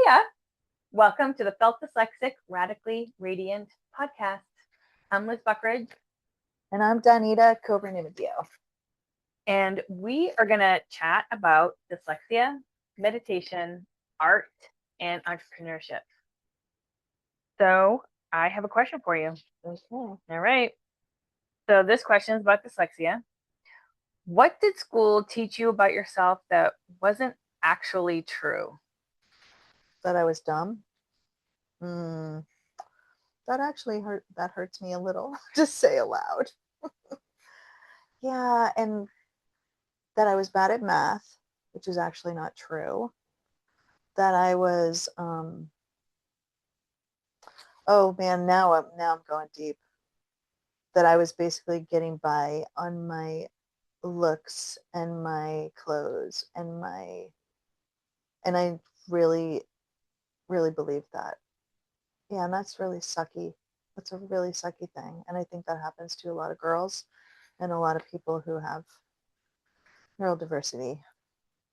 Hiya. Welcome to the Dyslexic Radically Radiant podcast. I'm Liz Buckridge. And I'm Donita Coburn-Nimadio. And we are going to chat about dyslexia, meditation, art, and entrepreneurship. So I have a question for you. Okay. All right. So this question is about dyslexia. What did school teach you about yourself that wasn't actually true? That I was dumb. That actually hurts me a little to say aloud. Yeah, and that I was bad at math, which is actually not true. That I was oh man, now I'm going deep. That I was basically getting by on my looks and my clothes and I really believe that. Yeah, and that's really sucky. That's a really sucky thing. And I think that happens to a lot of girls and a lot of people who have neurodiversity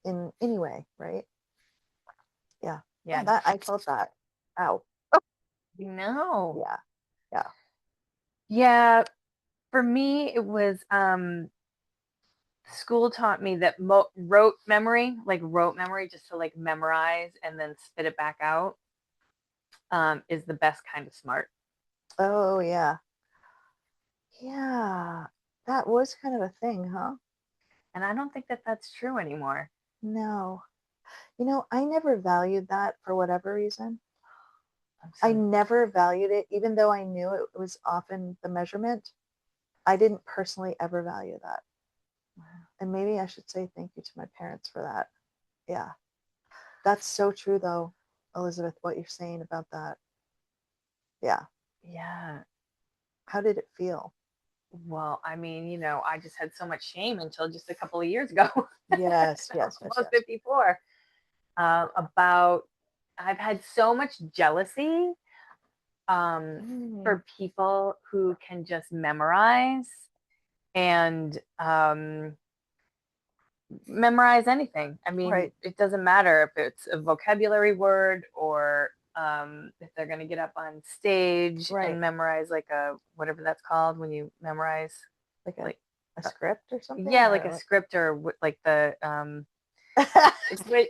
in any way, right? Yeah. Yeah. That I felt that. Ow. No. Yeah. Yeah. For me, it was school taught me that rote memory just to like memorize and then spit it back out, is the best kind of smart. Oh yeah. Yeah. That was kind of a thing, huh? And I don't think that that's true anymore. No. I never valued that for whatever reason. I never valued it, even though I knew it was often the measurement. I didn't personally ever value that. And maybe I should say thank you to my parents for that. Yeah. That's so true, though, Elizabeth, what you're saying about that. Yeah. Yeah. How did it feel? Well, I mean, I just had so much shame until just a couple of years ago. Yes. Almost 54. About I've had so much jealousy for people who can just memorize and memorize anything. I mean, Right. It doesn't matter if it's a vocabulary word or if they're going to get up on stage and memorize like a whatever that's called when you memorize like a script or something. Yeah, like a script or like the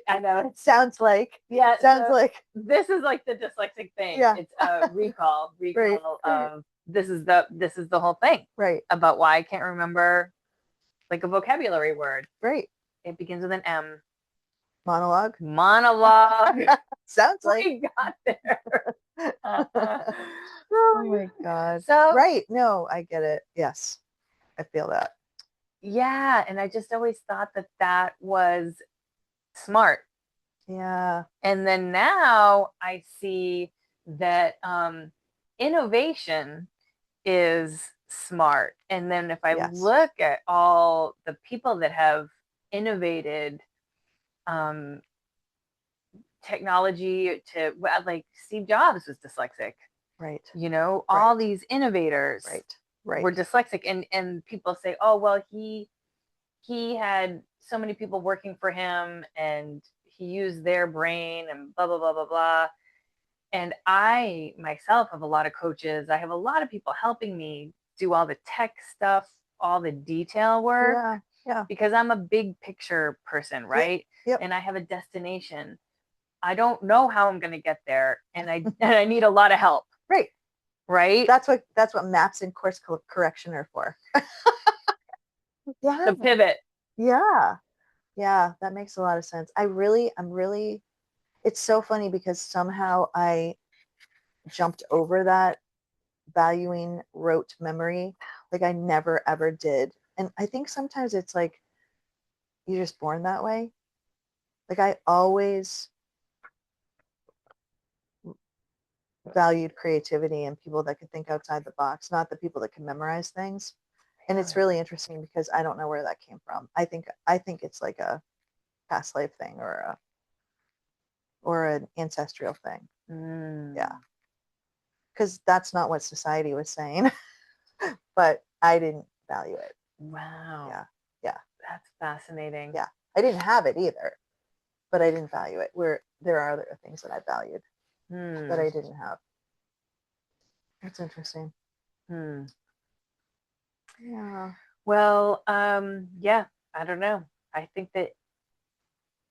I know it sounds like this is like the dyslexic thing. Yeah. It's a recall Right. of this is the whole thing. Right. About why I can't remember like a vocabulary word. Right. It begins with an M. Monologue. Sounds like we got there. Oh my God. So right. No, I get it. Yes. I feel that. Yeah. And I just always thought that was smart. Yeah. And then now I see that innovation is smart. And then if I look at all the people that have innovated technology to, like Steve Jobs was dyslexic. Right. All these innovators were dyslexic. And people say, oh, well, he had so many people working for him and he used their brain and blah, blah, blah, blah, blah. And I myself have a lot of coaches. I have a lot of people helping me do all the tech stuff, all the detail work. Yeah. Because I'm a big picture person, right? Yep. And I have a destination. I don't know how I'm going to get there. And I need a lot of help. Right. That's what maps and course correction are for. Yeah. The pivot. Yeah. That makes a lot of sense. I'm really, it's so funny because somehow I jumped over that valuing rote memory. Like I never, ever did. And I think sometimes it's like, you're just born that way. Like I always valued creativity and people that could think outside the box, not the people that can memorize things. And it's really interesting because I don't know where that came from. I think it's like a past life thing or an ancestral thing. Yeah. Because that's not what society was saying. But I didn't value it. Wow. Yeah. That's fascinating. Yeah. I didn't have it either. but I didn't value it. Where there are other things that I valued that I didn't have. That's interesting. Yeah. Well, yeah, I don't know. I think that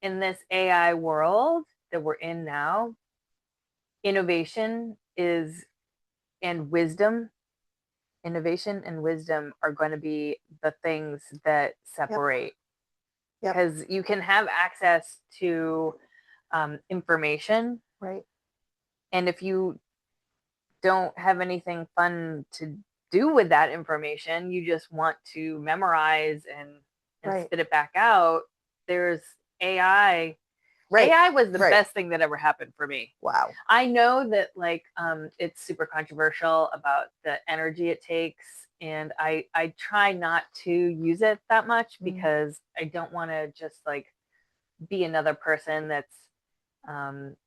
in this AI world that we're in now, innovation is and wisdom, innovation and wisdom are going to be the things that separate. Because you can have access to information, right? And if you don't have anything fun to do with that information, you just want to memorize and spit it back out. There's AI. Right. AI was the best thing that ever happened for me. Wow. I know that like it's super controversial about the energy it takes, and I try not to use it that much because I don't want to just like be another person that's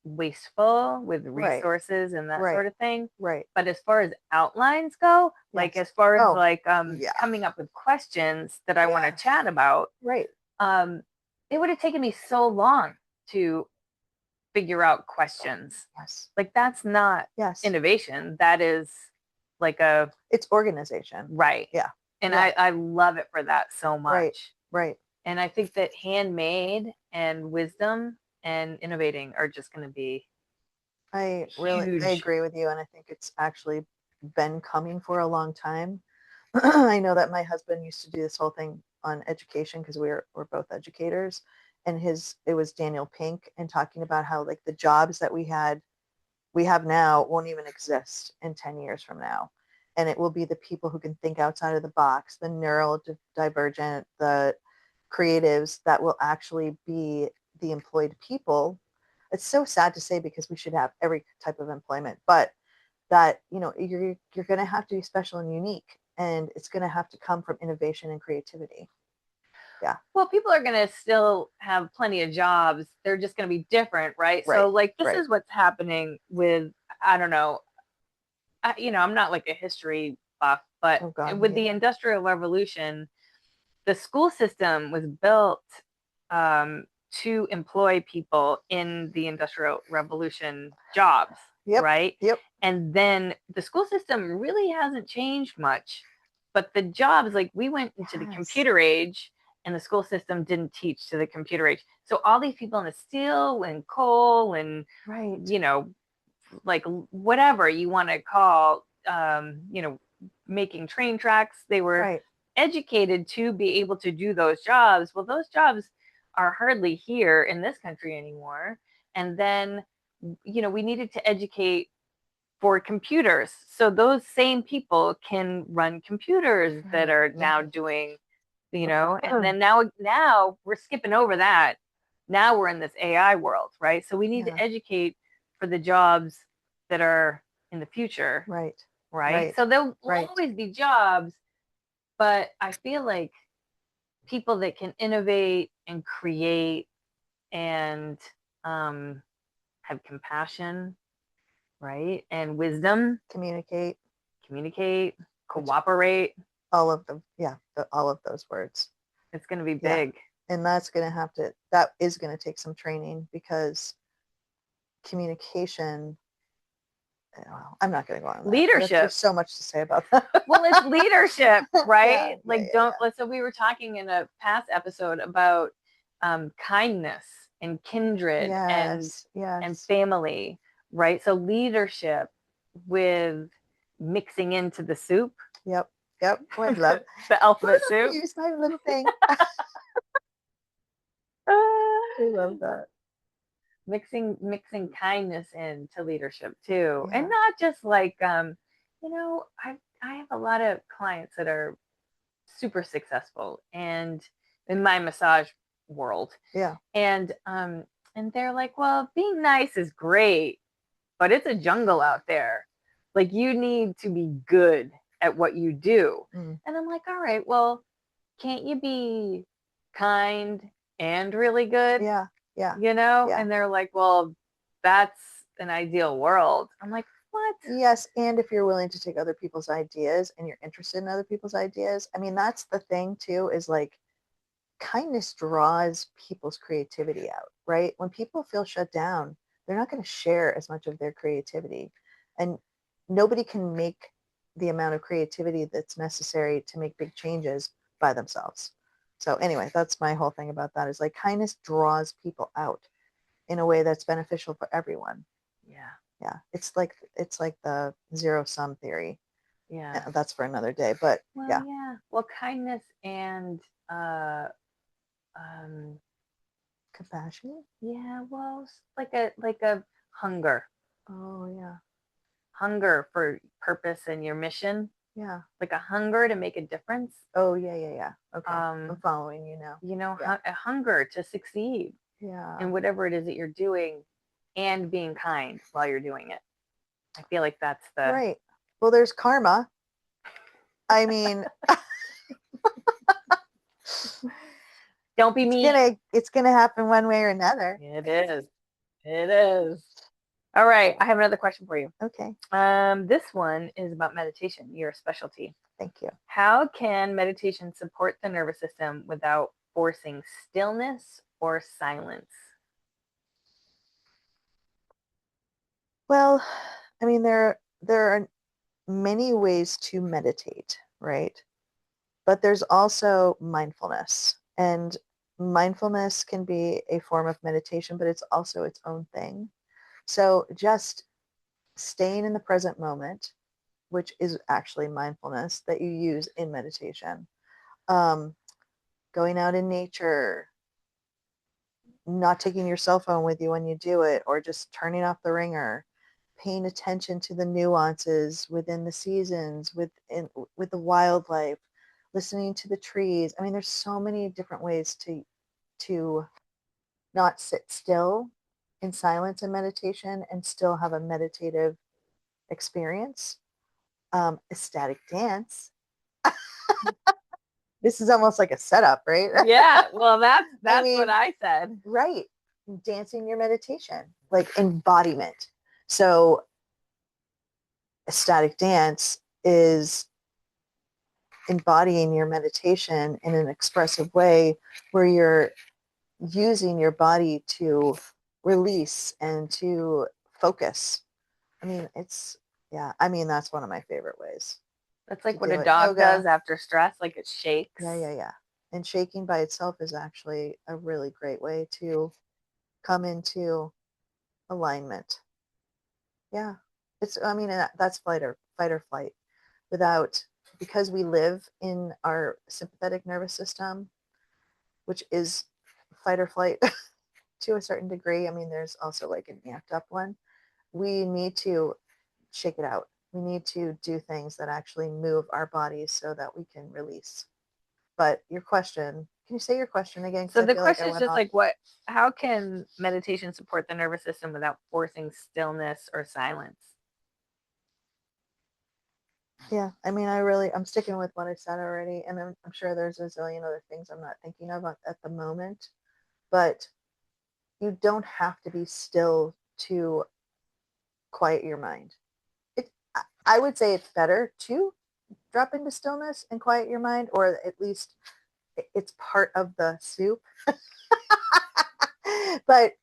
wasteful with resources and that sort of thing. Right. But as far as outlines go, like as far as like coming up with questions that I want to chat about, right. It would have taken me so long to figure out questions. Yes. Like that's not innovation. That is like it's organization. Right. Yeah. And I love it for that so much. Right. And I think that handmade and wisdom and innovating are just going to be I agree with you. And I think it's actually been coming for a long time. I know that my husband used to do this whole thing on education because we're both educators, and it was Daniel Pink and talking about how like the jobs that we have now won't even exist in 10 years from now. And it will be the people who can think outside of the box, the neurodivergent, the creatives that will actually be the employed people. It's so sad to say because we should have every type of employment, but that, you're going to have to be special and unique, and it's going to have to come from innovation and creativity. Yeah. Well, people are going to still have plenty of jobs. They're just going to be different, right? So like this is what's happening with, I don't know, I'm not like a history buff, but with the Industrial Revolution, the school system was built to employ people in the Industrial Revolution jobs, right? Yep. And then the school system really hasn't changed much, but the jobs, like we went into the computer age, and the school system didn't teach to the computer age. So all these people in the steel and coal and like whatever you want to call, making train tracks, they were educated to be able to do those jobs. Well, those jobs are hardly here in this country anymore. And then, we needed to educate for computers. So those same people can run computers that are now doing, and then now we're skipping over that. Now we're in this AI world, right? So we need to educate for the jobs that are in the future. Right. So there will always be jobs, but I feel like people that can innovate and create and have compassion, right? And wisdom, communicate, cooperate. All of them. Yeah. All of those words. It's going to be big. And that is going to take some training, because communication, I'm not going to go on that. Leadership. There's so much to say about that. Well, it's leadership, right? So we were talking in a past episode about kindness and kindred and family, right? So leadership with mixing into the soup. Yep. Oh, I love the alphabet soup. Use my little thing. I love that. Mixing kindness into leadership too, and not just like I have a lot of clients that are super successful and in my massage world, and they're like, well, being nice is great, but it's a jungle out there. Like you need to be good at what you do. And I'm like, all right, well, can't you be kind and really good? Yeah. And they're like, well, that's an ideal world. I'm like, what? Yes. And if you're willing to take other people's ideas and you're interested in other people's ideas, I mean, that's the thing too, is like kindness draws people's creativity out. right? When people feel shut down, they're not going to share as much of their creativity. And nobody can make the amount of creativity that's necessary to make big changes by themselves. So anyway, that's my whole thing about that, is like kindness draws people out in a way that's beneficial for everyone. Yeah. Yeah. It's like the zero sum theory. Yeah. That's for another day, but well, yeah. Yeah. Well, kindness and Compassion. yeah, well, like a hunger. Oh yeah. Hunger for purpose and your mission. Yeah. Like a hunger to make a difference. Oh yeah. Okay. I'm following you now. Yeah. A hunger to succeed. Yeah. In whatever it is that you're doing, and being kind while you're doing it. I feel like that's the right. Well, there's karma. I mean, don't be mean. It's gonna happen one way or another. It is. It is. All right. I have another question for you. Okay. This one is about meditation, your specialty. Thank you. How can meditation support the nervous system without forcing stillness or silence? Well, I mean, there are many ways to meditate, right? But there's also mindfulness. And mindfulness can be a form of meditation, but it's also its own thing. So just staying in the present moment, which is actually mindfulness that you use in meditation, going out in nature, not taking your cell phone with you when you do it, or just turning off the ringer, paying attention to the nuances within the seasons, with the wildlife, listening to the trees. I mean, there's so many different ways to not sit still in silence and meditation and still have a meditative experience. Ecstatic dance. This is almost like a setup, right? Yeah, well, that's I mean, what I said. Right. Dancing your meditation, like embodiment. So ecstatic dance is embodying your meditation in an expressive way where you're using your body to release and to focus. I mean, that's one of my favorite ways. That's like what a dog does after stress, like it shakes. Yeah. And shaking by itself is actually a really great way to come into alignment. Yeah. That's fight or flight. Because we live in our sympathetic nervous system, which is fight or flight to a certain degree. I mean, there's also like an amped up one. We need to shake it out. We need to do things that actually move our bodies so that we can release. But your question, can you say your question again? So the question is just like how can meditation support the nervous system without forcing stillness or silence? Yeah, I mean, I'm sticking with what I said already, and I'm sure there's a zillion other things I'm not thinking of at the moment, but you don't have to be still to quiet your mind. I would say it's better to drop into stillness and quiet your mind, or at least it's part of the soup. But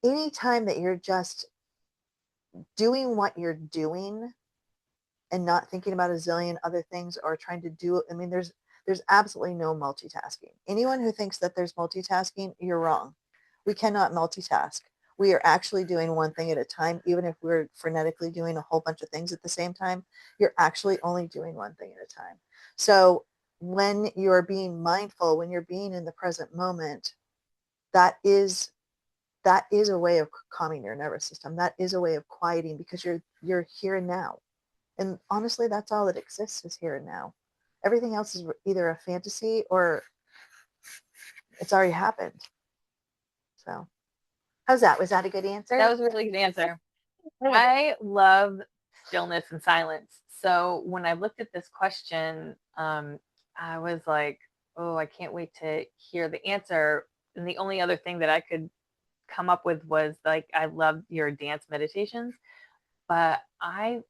anytime that you're just doing what you're doing and not thinking about a zillion other things or trying to do, I mean, there's absolutely no multitasking. Anyone who thinks that there's multitasking, you're wrong. We cannot multitask. We are actually doing one thing at a time. Even if we're frenetically doing a whole bunch of things at the same time, you're actually only doing one thing at a time. So when you're being mindful, when you're being in the present moment, that is a way of calming your nervous system. That is a way of quieting, because you're here and now. And honestly, that's all that exists, is here and now. Everything else is either a fantasy or it's already happened. So how's that? Was that a good answer? That was a really good answer. I love stillness and silence. So when I looked at this question, I was like, oh, I can't wait to hear the answer. And the only other thing that I could come up with was like, I love your dance meditations, but I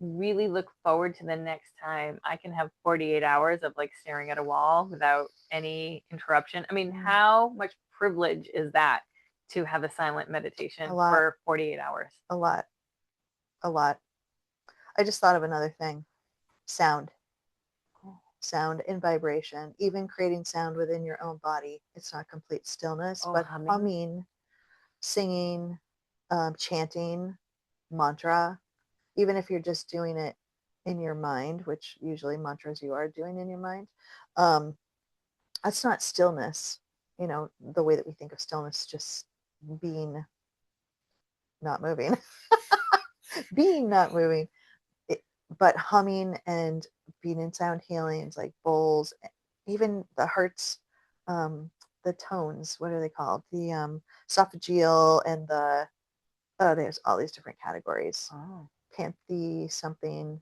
really look forward to the next time I can have 48 hours of like staring at a wall without any interruption. I mean, how much privilege is that to have a silent meditation for 48 hours? A lot. I just thought of another thing. Sound and vibration, even creating sound within your own body. It's not complete stillness, but humming, singing, chanting, mantra, even if you're just doing it in your mind, which usually mantras you are doing in your mind, that's not stillness. The way that we think of stillness, just being not moving, being not moving. But humming and being in sound healings like bowls, even the hearts, the tones, what are they called? The esophageal and there's all these different categories. Panthy something,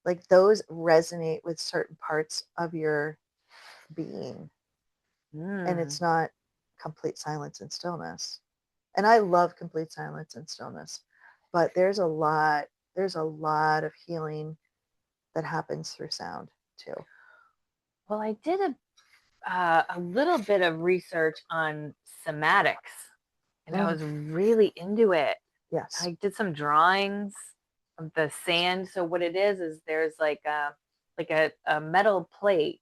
like those resonate with certain parts of your being. And it's not complete silence and stillness. And I love complete silence and stillness, but there's a lot of healing that happens through sound too. Well, I did a little bit of research on somatics, and I was really into it. Yes. I did some drawings of the sand. So what it is there's like a metal plate,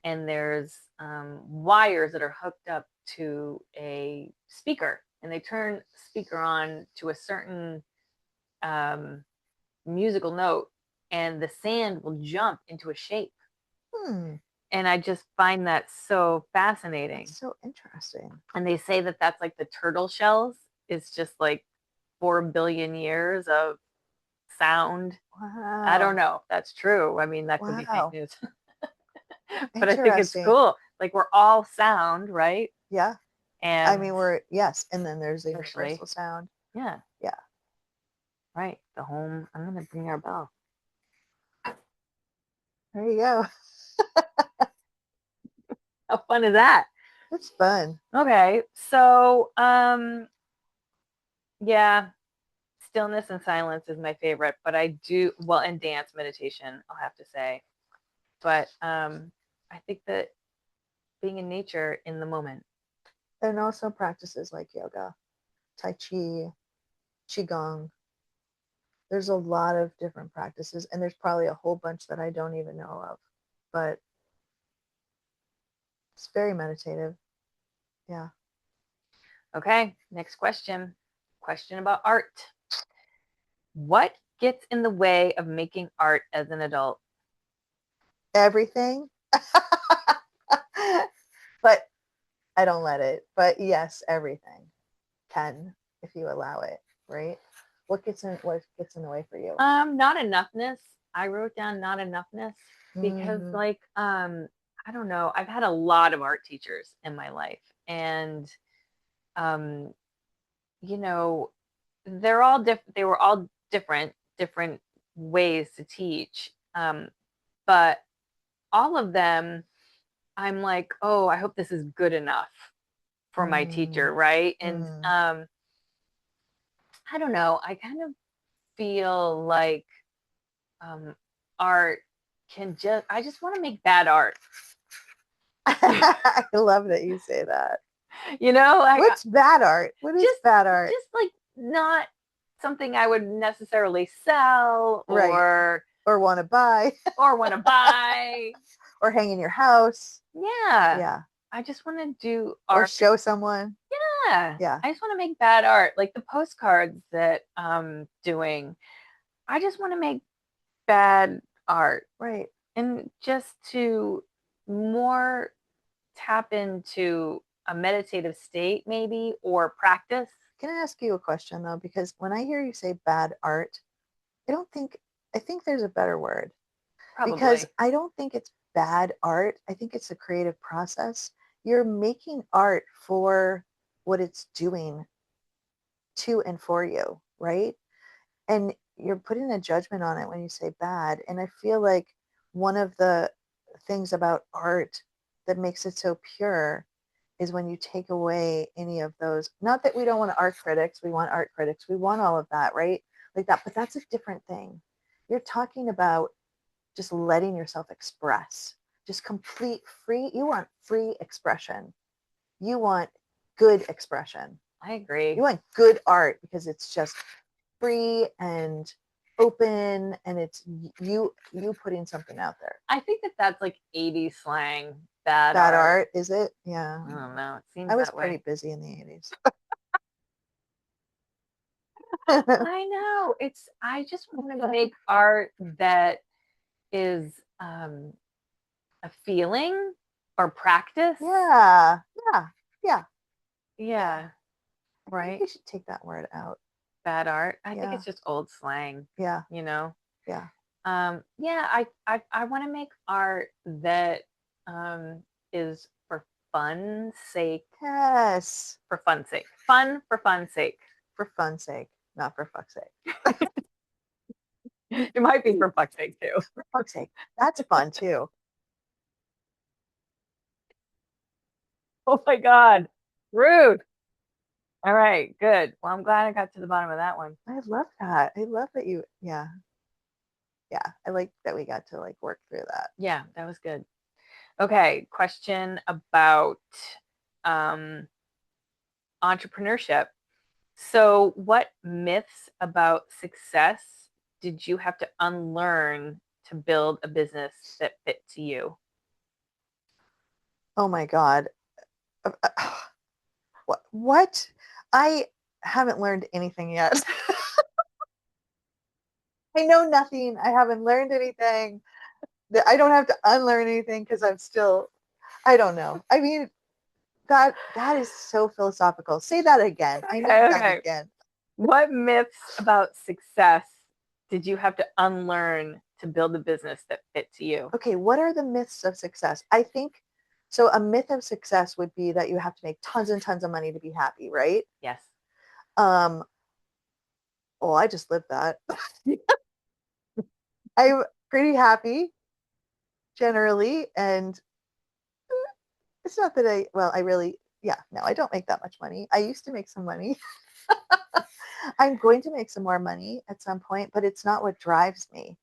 and there's wires that are hooked up to a speaker, and they turn the speaker on to a certain musical note, and the sand will jump into a shape. And I just find that so fascinating. That's so interesting. And they say that that's like the turtle shells. It's just like 4 billion years of sound. Wow. I don't know if that's true. I mean, that could be fake news. But I think it's cool. Like, we're all sound, right? Yeah. And I mean, yes. And then there's the universal sound. Yeah. Yeah. Right. The home. I'm going to bring our bell. There you go. How fun is that? It's fun. Okay. So, yeah, stillness and silence is my favorite, but I do, well, and dance, meditation, I'll have to say. But I think that being in nature in the moment. And also practices like yoga, Tai Chi, Qigong. There's a lot of different practices, and there's probably a whole bunch that I don't even know of, but it's very meditative. Yeah. Okay, next question. Question about art. What gets in the way of making art as an adult? Everything. But I don't let it. But yes, everything can, if you allow it, right? What gets in the way for you? Not enoughness. I wrote down not enoughness because like I don't know, I've had a lot of art teachers in my life, and you know, they were all different ways to teach. But all of them, I'm like, oh, I hope this is good enough for my teacher, right? And I don't know, I kind of feel like art I just want to make bad art. I love that you say that. What's bad art? What is bad art? Just like not something I would necessarily sell, right. or want to buy or hang in your house. Yeah. I just want to do art. Or show someone. Yeah. I just want to make bad art, like the postcards that I'm doing. I just want to make bad art. Right. And just to more tap into a meditative state, maybe, or practice. Can I ask you a question though? Because when I hear you say bad art, I think there's a better word. Probably. Because I don't think it's bad art. I think it's a creative process. You're making art for what it's doing to and for you, right? And you're putting a judgment on it when you say bad. And I feel like one of the things about art that makes it so pure is when you take away any of those. Not that we don't want art critics. We want art critics. We want all of that, right? Like that. But that's a different thing. You're talking about just letting yourself express, just complete free. You want free expression. You want good expression. I agree. You want good art because it's just free and open, and it's you putting something out there. I think that that's like 80s slang. Bad art, is it? Yeah. I don't know. It seems I was that way. pretty busy in the 80s. I know. I just want to make art that is a feeling or practice. Yeah. Yeah. I Right. think you should take that word out. Bad art. I think it's just old slang. Yeah. You know? Yeah. Yeah, I want to make art that is for fun's sake. Yes. For fun's sake. Fun for fun's sake. For fun's sake, not for fuck's sake. It might be for fuck's sake too. For fuck's sake. That's fun too. Oh my God. Rude. All right, good. Well, I'm glad I got to the bottom of that one. I love that. I love that you, yeah. I like that we got to like work through that. Yeah, that was good. Okay, question about entrepreneurship. So, what myths about success did you have to unlearn to build a business that fit to you? Oh my God. What? I haven't learned anything yet. I know nothing. I haven't learned anything. I don't have to unlearn anything because I'm still, I don't know. I mean, that is so philosophical. Say that again. I need that again. What myths about success did you have to unlearn to build a business that fit to you? Okay, what are the myths of success? I think so. A myth of success would be that you have to make tons and tons of money to be happy, right? Yes. Well, I just lived that. I'm pretty happy generally, and it's not that I really, no, I don't make that much money. I used to make some money. I'm going to make some more money at some point, but it's not what drives me.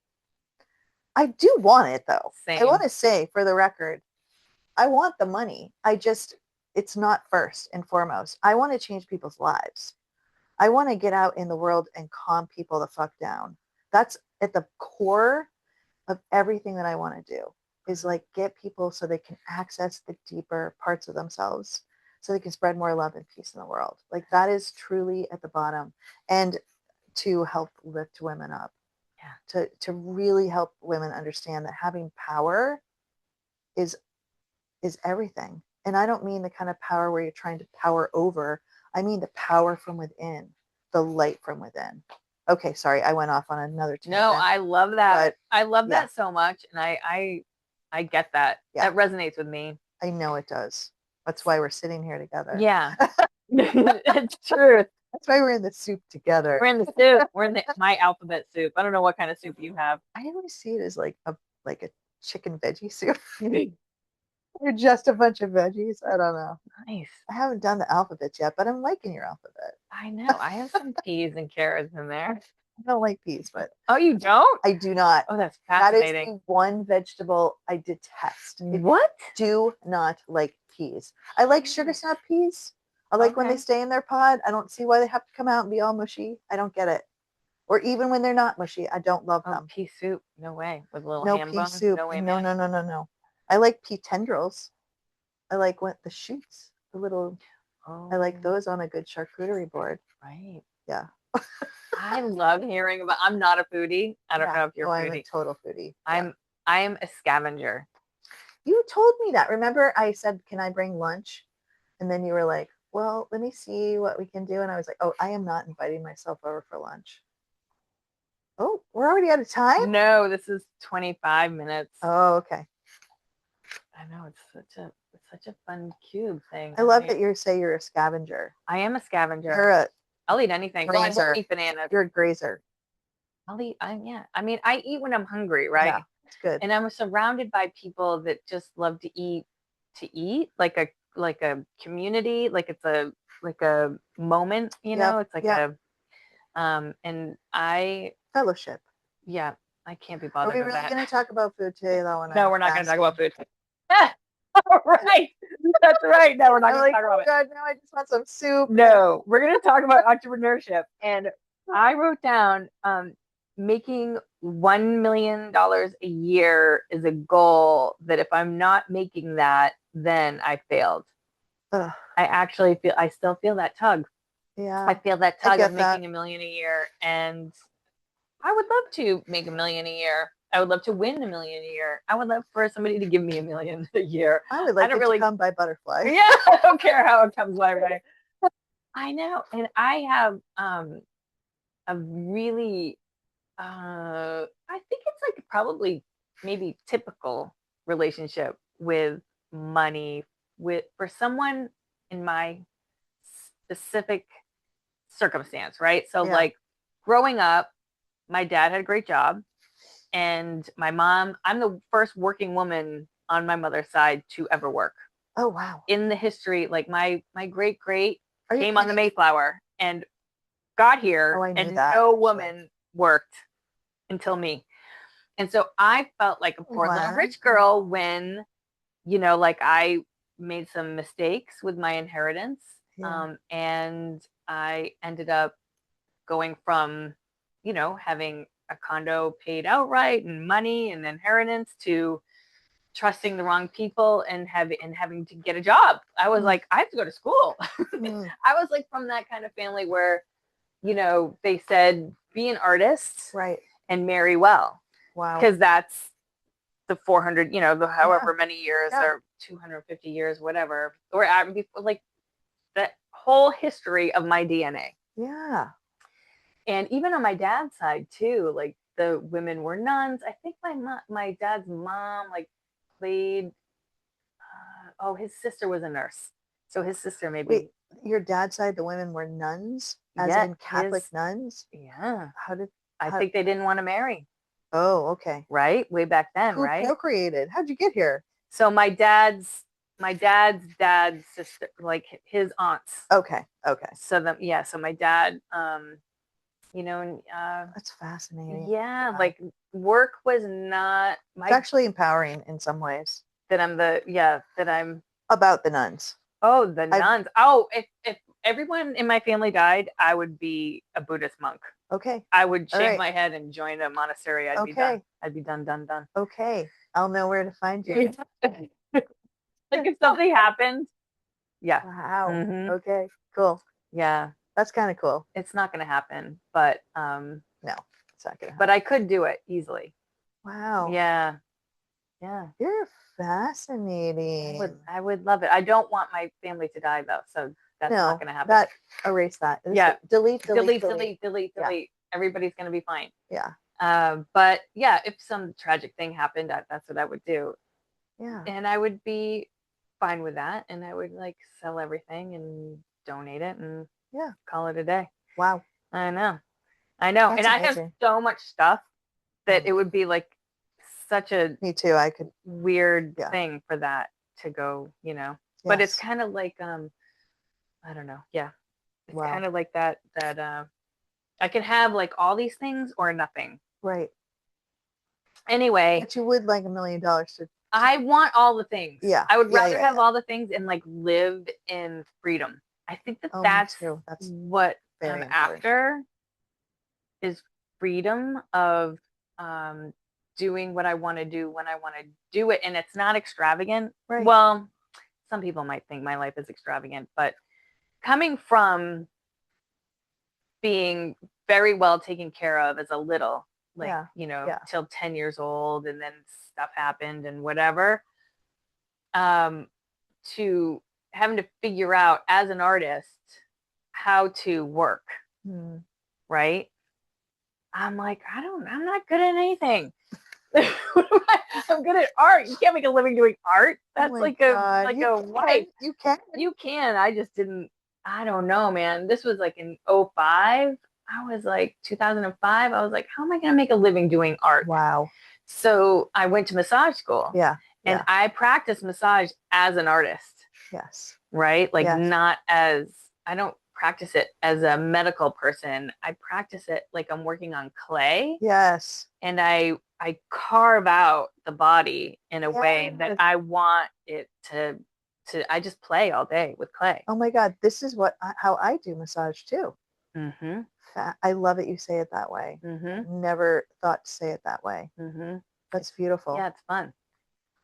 I do want it though. Same. I want to say for the record, I want the money. It's not first and foremost. I want to change people's lives. I want to get out in the world and calm people the fuck down. That's at the core of everything that I want to do, is like get people so they can access the deeper parts of themselves, so they can spread more love and peace in the world. Like that is truly at the bottom, and to help lift women up. Yeah. To really help women understand that having power is everything. And I don't mean the kind of power where you're trying to power over. I mean the power from within, the light from within. Okay, sorry, I went off on another tangent. No, I love that. I love that so much, and I get that. Yeah. That resonates with me. I know it does. That's why we're sitting here together. Yeah, it's true. That's why we're in the soup together. We're in the soup. We're in my alphabet soup. I don't know what kind of soup you have. I always see it as like a chicken veggie soup. You're just a bunch of veggies. I don't know. Nice. I haven't done the alphabet yet, but I'm liking your alphabet. I know. I have some peas and carrots in there. I don't like peas, but oh, you don't? I do not. Oh, that's fascinating. That is the one vegetable I detest. What? I do not like peas. I like sugar snap peas. I like when they stay in their pod. I don't see why they have to come out and be all mushy. I don't get it. Or even when they're not mushy, I don't love them. Pea soup? No way. With a little ham pea bones? Soup. No way, no, man. No. I like pea tendrils. I like the shoots, the little. Oh. I like those on a good charcuterie board. Right. Yeah. I love hearing about. I'm not a foodie. I don't know if you're a foodie. I'm a total foodie. I'm a scavenger. You told me that. Remember, I said, "Can I bring lunch?" And then you were like, "Well, let me see what we can do." And I was like, "Oh, I am not inviting myself over for lunch." Oh, we're already out of time? No, this is 25 minutes. Oh, okay. I know, it's such a fun cube thing. I love that you say you're a scavenger. I am a scavenger. I'll eat anything. Grazer. Well, I won't eat bananas. You're a grazer. I'll eat. I mean, I eat when I'm hungry, right? Yeah, it's good. And I'm surrounded by people that just love to eat, like a community, like it's a moment, you know. It's like and I fellowship. Yeah. I can't be Are bothered we with really that. going to talk about food today, though? No, we're not going to talk about food. Right. That's right. No, we're not going to talk about it. God, now I just want some soup. No, we're going to talk about entrepreneurship. And I wrote down making $1 million a year is a goal that if I'm not making that, then I failed. Ugh. I still feel that tug. Yeah. I feel that tug of making $1 million a year. And I would love to make $1 million a year. I would love to win $1 million a year. I would love for somebody to give me $1 million a year. I would like it to come by butterfly. Yeah, I don't care how it comes by way. I know. And I have a really I think it's like probably maybe typical relationship with money for someone in my specific circumstance, right? So like growing up, my dad had a great job, and my mom, I'm the first working woman on my mother's side to ever work. Oh, wow. In the history, like my great came on the Mayflower and got here, and no woman worked until me. And so I felt like a poor little rich girl when, you know, like I made some mistakes with my inheritance. And I ended up going from, you know, having a condo paid outright and money and inheritance to trusting the wrong people and having to get a job. I was like, I have to go to school. I was like from that kind of family where, you know, they said, be an artist, right, and marry well. Wow. Because that's the 400, you know, the however many years or 250 years, whatever. Or like that whole history of my DNA. Yeah. And even on my dad's side too, like the women were nuns. I think my dad's mom like played. His sister was a nurse, so his sister maybe. Wait, your dad's side, the women were nuns, as in Catholic nuns. Yeah. I think they didn't want to marry. Oh, okay. Right, way back then, Who right? procreated? How'd you get here? So my dad's dad's sister, like his aunts. Okay. So so my dad, you know, and that's fascinating. Yeah, wow. Like work was not it's actually empowering in some ways. That I'm about the nuns. Oh, the nuns. Oh, if everyone in my family died, I would be a Buddhist monk. Okay. I would shave my head and join a monastery. I'd be done. I'd be done. Okay. I'll know where to find you. Like if something happened. Yeah. Wow. Okay. Cool. Yeah. That's kind of cool. It's not going to happen, but no, it's not going to happen. But I could do it easily. Wow. Yeah. Yeah. You're fascinating. I would love it. I don't want my family to die though, so that's not going to happen. Erase that. Delete. Everybody's going to be fine. Yeah. But yeah, if some tragic thing happened, that's what I would do. Yeah. And I would be fine with that, and I would like sell everything and donate it and call it a day. Wow. I know. That's and amazing. I have so much stuff that it would be like such a me too. I could weird thing for that to go, you know. Yes. But it's kind of like I don't know. Yeah. It's kind of like that I can have like all these things or nothing. Right. Anyway. But you would like $1 million to I want all the things. Yeah. I would rather have all the things and like live in freedom. I think that's what I'm after, is freedom of doing what I want to do when I want to do it. And it's not extravagant. Right. Well, some people might think my life is extravagant, but coming from being very well taken care of as a little, like, you know, till 10 years old, and then stuff happened and whatever, to having to figure out as an artist how to work. Right. I'm like, I'm not good at anything. I'm good at art. You can't make a living doing art. That's a wife. You can. I just didn't. I don't know, man. This was like in 2005. I was like 2005. I was like, how am I going to make a living doing art? Wow. So I went to massage school. Yeah. And I practiced massage as an artist. Yes. Right. Like not as, I don't practice it as a medical person. I practice it like I'm working on clay. Yes. And I carve out the body in a way that I want it to I just play all day with clay. Oh my God, this is how I do massage too. Mm-hmm. I love it you say it that way. Mm-hmm. Never thought to say it that way. Mm-hmm. That's beautiful. Yeah, it's fun.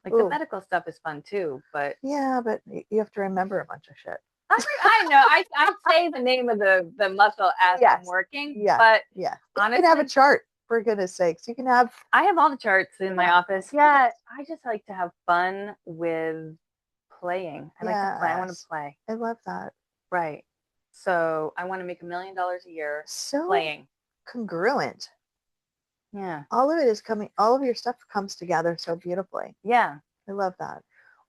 Like the medical stuff is fun too, but yeah, but you have to remember a bunch of shit. I know. I say the name of the muscle as I'm working, but honestly, you can have a chart, for goodness sakes. You can have. I have all the charts in my office. Yeah, I just like to have fun with playing. I like to play. I want to play. I love that. Right. So I want to make $1 million a year playing. Congruent. Yeah. All of it is coming. All of your stuff comes together so beautifully. Yeah. I love that.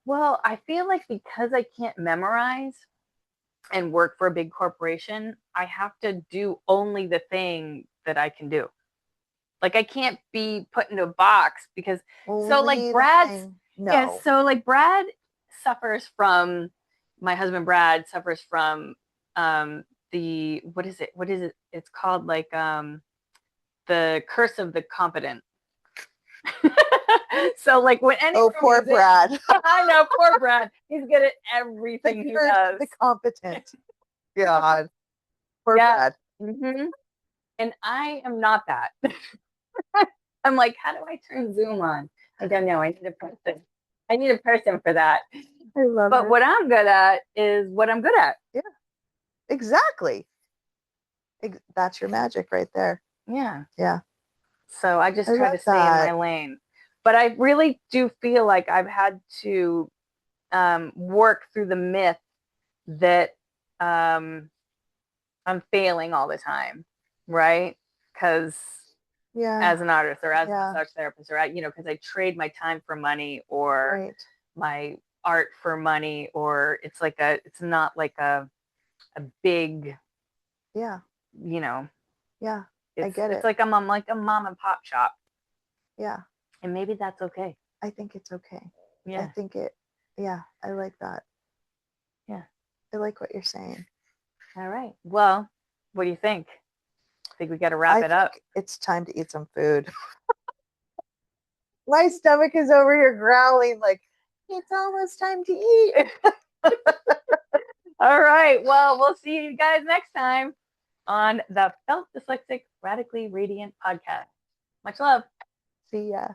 Well, I feel like because I can't memorize and work for a big corporation, I have to do only the thing that I can do. Like I can't be put into a box because Brad suffers from, my husband Brad suffers from what is it? It's called like the curse of the competent. So like when poor Brad. I know, poor Brad. He's good at everything he does. The competent. God. Poor Brad. Mm-hmm. And I am not that. I'm like, how do I turn Zoom on? I don't know. I need a person. I need a person for that. I love it. But what I'm good at is what I'm good at. Yeah. Exactly. That's your magic right there. Yeah. Yeah. So I just try to stay in my lane. But I really do feel like I've had to work through the myth that I'm failing all the time, right? Because as an artist or as a massage therapist, or because I trade my time for money or my art for money, or it's not like a big, I get it. It's like I'm like a mom and pop shop. Yeah. And maybe that's okay. I think it's okay. Yeah. I like that. Yeah. I like what you're saying. All right. Well, what do you think? I think we got to wrap it up. It's time to eat some food. My stomach is over here growling like, it's almost time to eat. All right. Well, we'll see you guys next time on the Dyslexic Radically Radiant podcast. Much love. See ya.